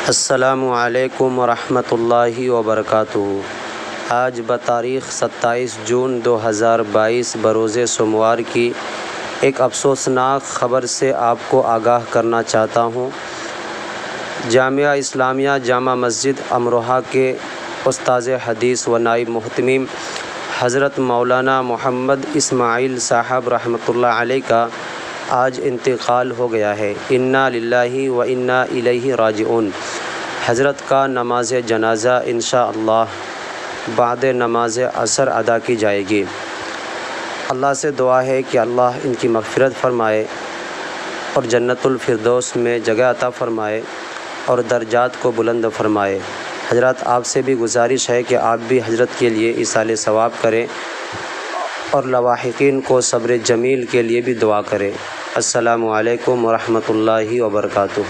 السلام علیکم ورحمۃ اللہ وبرکاتہ۔ آج بتاریخ 27 جون 2022 بروز سوموار کی ایک افسوسناک خبر سے آپ کو آگاہ کرنا چاہتا ہوں۔ جامعہ اسلامیہ جامع مسجد امروہہ کے استاذ حدیث و نائب محتمم حضرت مولانا محمد اسماعیل صاحب رحمۃ اللہ علیہ کا آج انتقال ہو گیا ہے۔ انا للہ و انا الیہ راجعون۔ حضرت کا نماز جنازہ انشاءاللہ بعد نماز عصر ادا کی جائے گی۔ اللہ سے دعا ہے کہ اللہ ان کی مغفرت فرمائے اور جنت الفردوس میں جگہ عطا فرمائے اور درجات کو بلند فرمائے۔ حضرت آپ سے بھی گزارش ہے کہ آپ بھی حضرت کے لیے ایصال ثواب کریں اور لواحقین کو صبر جمیل کے لیے بھی دعا کریں۔ السلام علیکم ورحمۃ اللہ وبرکاتہ۔